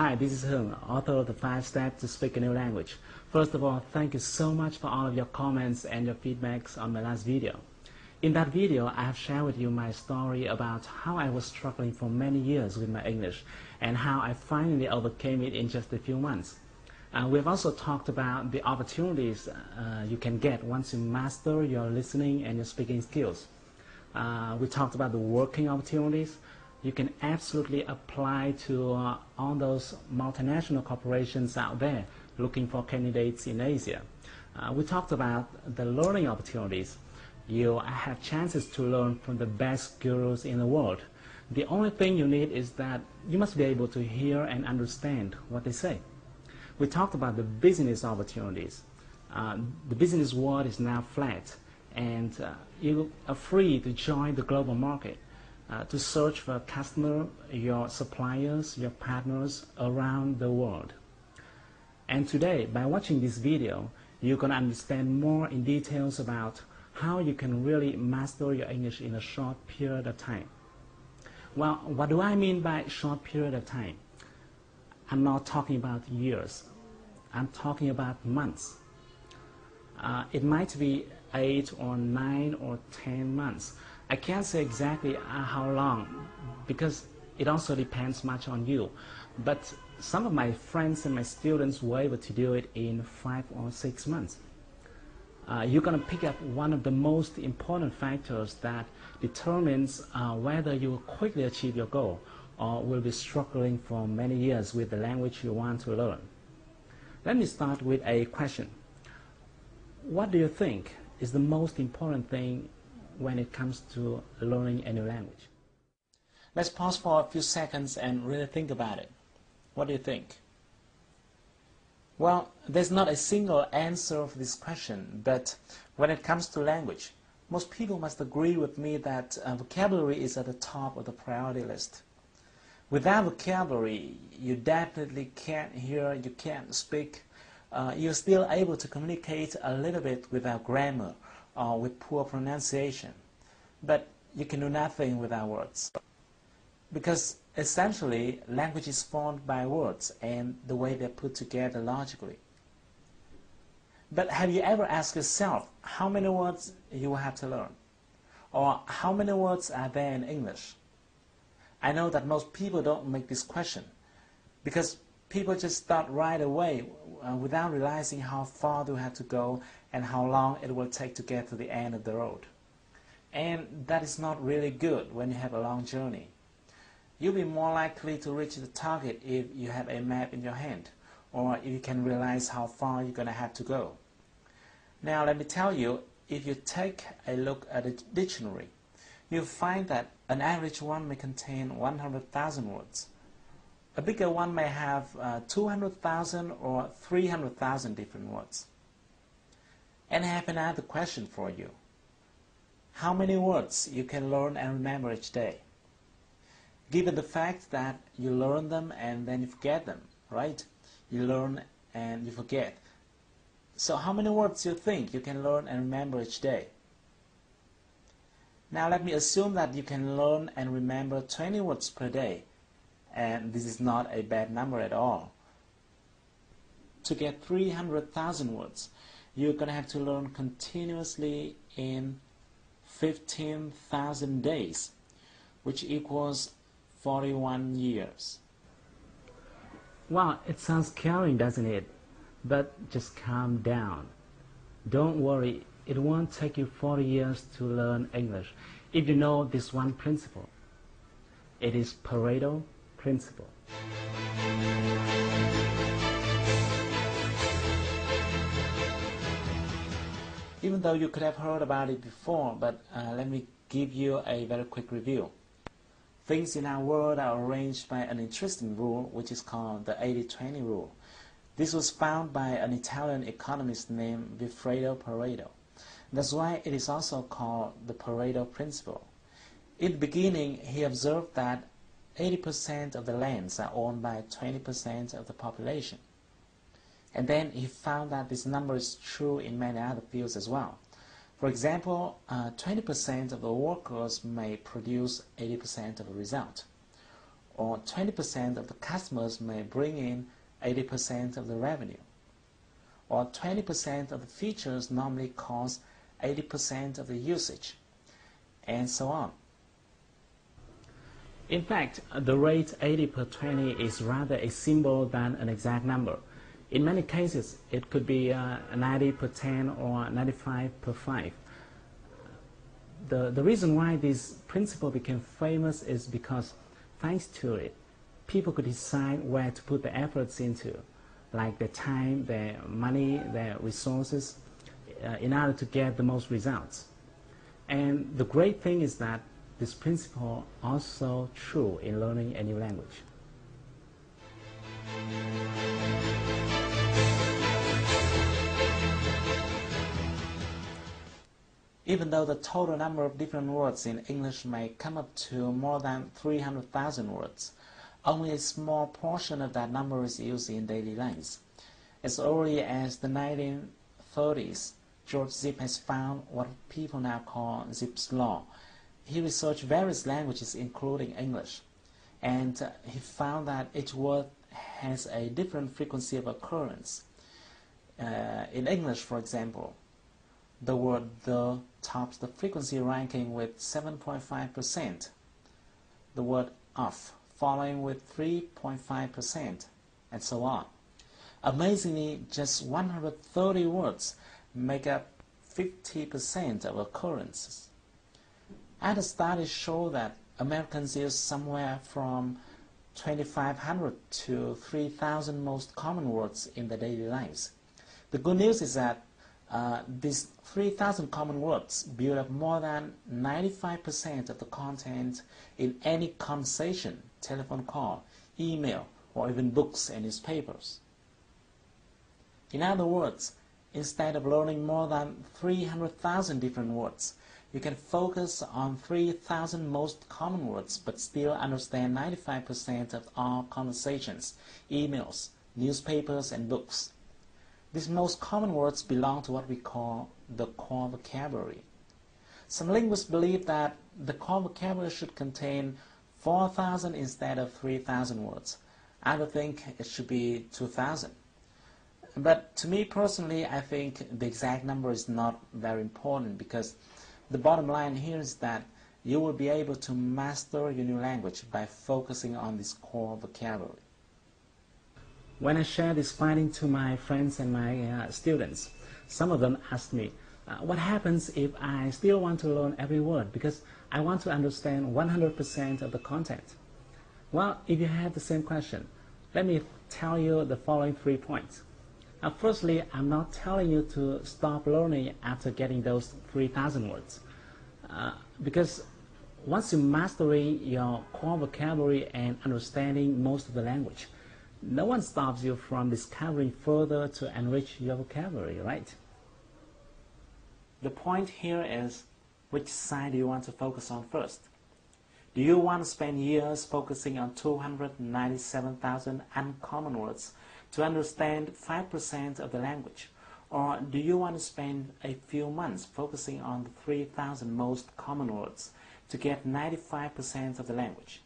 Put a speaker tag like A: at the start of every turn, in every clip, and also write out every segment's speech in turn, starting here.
A: Hi, this is Vựng, author of the 5 Steps to Speak a New Language. First of all, thank you so much for all of your comments and your feedbacks on my last video. In that video, I have shared with you my story about how I was struggling for many years with my English and how I finally overcame it in just a few months. We've also talked about the opportunities you can get once you master your listening and your speaking skills. We talked about the working opportunities you can absolutely apply to all those multinational corporations out there looking for candidates in Asia. We talked about the learning opportunities. You have chances to learn from the best gurus in the world. The only thing you need is that you must be able to hear and understand what they say. We talked about the business opportunities. The business world is now flat, and you are free to join the global market, to search for a customer, your suppliers, your partners around the world. And today, by watching this video, you're going to understand more in details about how you can really master your English in a short period of time. Well, what do I mean by short period of time? I'm not talking about years. I'm talking about months. It might be 8 or 9 or 10 months. I can't say exactly how long because it also depends much on you. But some of my friends and my students were able to do it in 5 or 6 months. You're going to pick up one of the most important factors that determines whether you will quickly achieve your goal or will be struggling for many years with the language you want to learn. Let me start with a question. What do you think is the most important thing when it comes to learning a new language? Let's pause for a few seconds and really think about it. What do you think? Well, there's not a single answer for this question, but when it comes to language, most people must agree with me that vocabulary is at the top of the priority list. Without vocabulary, you definitely can't hear, you can't speak. You're still able to communicate a little bit without grammar or with poor pronunciation, but you can do nothing without words. Because essentially, language is formed by words and the way they're put together logically. But have you ever asked yourself how many words you will have to learn? Or how many words are there in English? I know that most people don't make this question because people just start right away without realizing how far they have to go and how long it will take to get to the end of the road. And that is not really good when you have a long journey. You'll be more likely to reach the target if you have a map in your hand, or if you can realize how far you're going to have to go. Now let me tell you, if you take a look at a dictionary, you'll find that an average one may contain 100,000 words. A bigger one may have 200,000 or 300,000 different words. And I have another question for you. How many words you can learn and remember each day? Given the fact that you learn them and then you forget them, right? You learn and you forget. So how many words do you think you can learn and remember each day? Now let me assume that you can learn and remember 20 words per day. And this is not a bad number at all. To get 300,000 words, you're going to have to learn continuously in 15,000 days, which equals 41 years. Wow, it sounds scary, doesn't it? But just calm down. Don't worry, it won't take you 40 years to learn English if you know this one principle. It is Pareto Principle. Even though you could have heard about it before, but let me give you a very quick review. Things in our world are arranged by an interesting rule, which is called the 80-20 rule. This was found by an Italian economist named Vilfredo Pareto. That's why it is also called the Pareto Principle. In the beginning, he observed that 80% of the lands are owned by 20% of the population. And then he found that this number is true in many other fields as well. For example, 20% of the workers may produce 80% of the result. or 20% of the customers may bring in 80% of the revenue, or 20% of the features normally cause 80% of the usage, and so on. In fact, the rate 80 per 20 is rather a symbol than an exact number. In many cases, it could be 90 per 10 or 95 per 5. The reason why this principle became famous is because, thanks to it, people could decide where to put their efforts into, like their time, their money, their resources, in order to get the most results. And the great thing is that this principle also true in learning a new language. Even though the total number of different words in English may come up to more than 300,000 words, only a small portion of that number is used in daily lives. As early as the 1930s, George Zip has found what people now call Zipf's law. He researched various languages, including English, and he found that each word has a different frequency of occurrence. In English, for example, the word "the" tops the frequency ranking with 7.5%, the word "of" following with 3.5%, and so on. Amazingly, just 130 words make up 50% of occurrences. Other studies show that Americans use somewhere from 2,500 to 3,000 most common words in their daily lives. The good news is that these 3,000 common words build up more than 95% of the content in any conversation, telephone call, email, or even books and newspapers. In other words, instead of learning more than 300,000 different words, you can focus on 3,000 most common words but still understand 95% of all conversations, emails, newspapers, and books. These most common words belong to what we call the core vocabulary. Some linguists believe that the core vocabulary should contain 4,000 instead of 3,000 words. Others think it should be 2,000. But to me personally, I think the exact number is not very important, because the bottom line here is that you will be able to master your new language by focusing on this core vocabulary. When I share this finding to my friends and my students, some of them ask me, what happens if I still want to learn every word because I want to understand 100% of the content? Well, if you have the same question, let me tell you the following 3 points. Firstly, I'm not telling you to stop learning after getting those 3,000 words. Because once you're mastering your core vocabulary and understanding most of the language, no one stops you from discovering further to enrich your vocabulary, right? The point here is, which side do you want to focus on first? Do you want to spend years focusing on 297,000 uncommon words to understand 5% of the language? Or do you want to spend a few months focusing on the 3,000 most common words to get 95% of the language?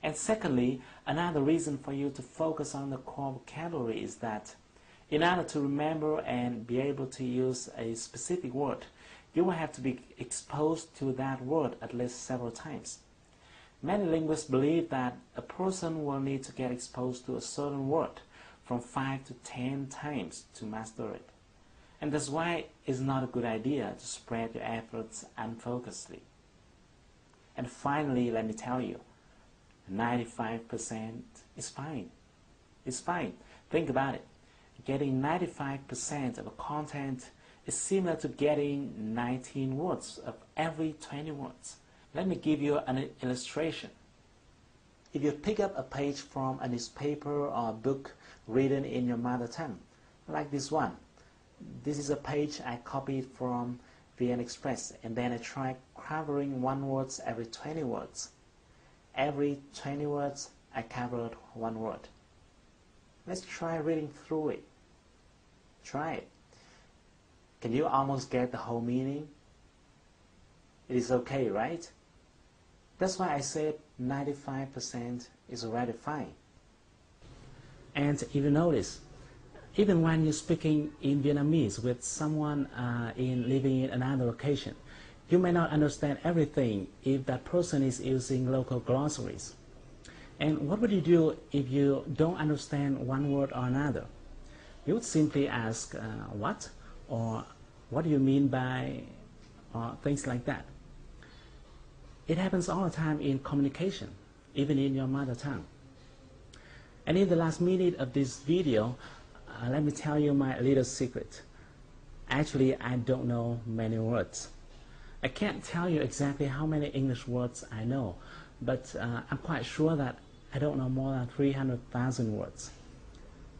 A: And secondly, another reason for you to focus on the core vocabulary is that in order to remember and be able to use a specific word, you will have to be exposed to that word at least several times. Many linguists believe that a person will need to get exposed to a certain word from 5 to 10 times to master it. And that's why it's not a good idea to spread your efforts unfocusedly. And finally, let me tell you, 95% is fine. It's fine. Think about it. Getting 95% of the content is similar to getting 19 words of every 20 words. Let me give you an illustration. If you pick up a page from a newspaper or a book written in your mother tongue, like this one. This is a page I copied from VN Express, and then I tried covering one word every 20 words. Every 20 words, I covered one word. Let's try reading through it. Try it. Can you almost get the whole meaning? It is okay, right? That's why I said 95% is already fine. And if you notice, even when you're speaking in Vietnamese with someone living in another location, you may not understand everything if that person is using local glossaries. And what would you do if you don't understand one word or another? You would simply ask, what? Or what do you mean by, or things like that. It happens all the time in communication, even in your mother tongue. And in the last minute of this video, let me tell you my little secret. Actually, I don't know many words. I can't tell you exactly how many English words I know, but I'm quite sure that I don't know more than 300,000 words.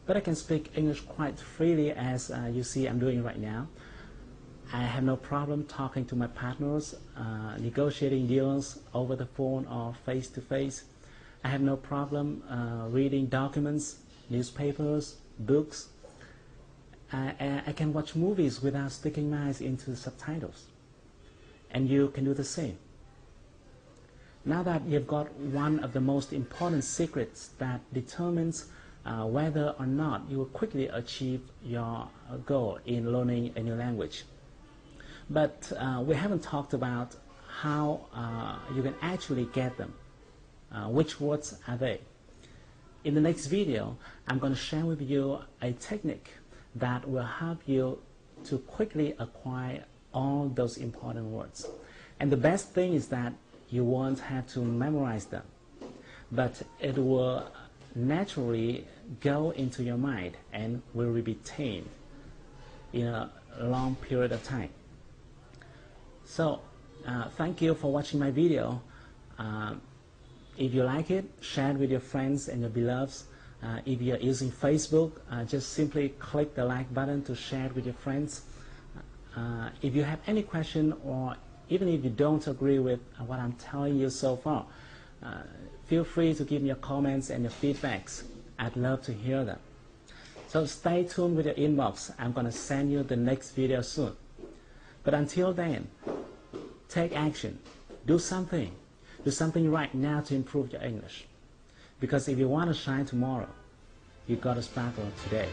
A: But I can speak English quite freely, as you see I'm doing right now. I have no problem talking to my partners, negotiating deals over the phone or face-to-face. I have no problem reading documents, newspapers, books. I can watch movies without sticking my eyes into the subtitles. And you can do the same. Now that you've got one of the most important secrets that determines whether or not you will quickly achieve your goal in learning a new language. But we haven't talked about how you can actually get them. Which words are they? In the next video, I'm going to share with you a technique that will help you to quickly acquire all those important words. And the best thing is that you won't have to memorize them, but it will naturally go into your mind and will be retained in a long period of time. So, thank you for watching my video. If you like it, share it with your friends and your beloveds. If you're using Facebook, just simply click the like button to share it with your friends. If you have any question, or even if you don't agree with what I'm telling you so far, feel free to give me your comments and your feedbacks. I'd love to hear them. So stay tuned with your inbox. I'm going to send you the next video soon. But until then, take action. Do something. Do something right now to improve your English. Because if you want to shine tomorrow, you've got to sparkle today.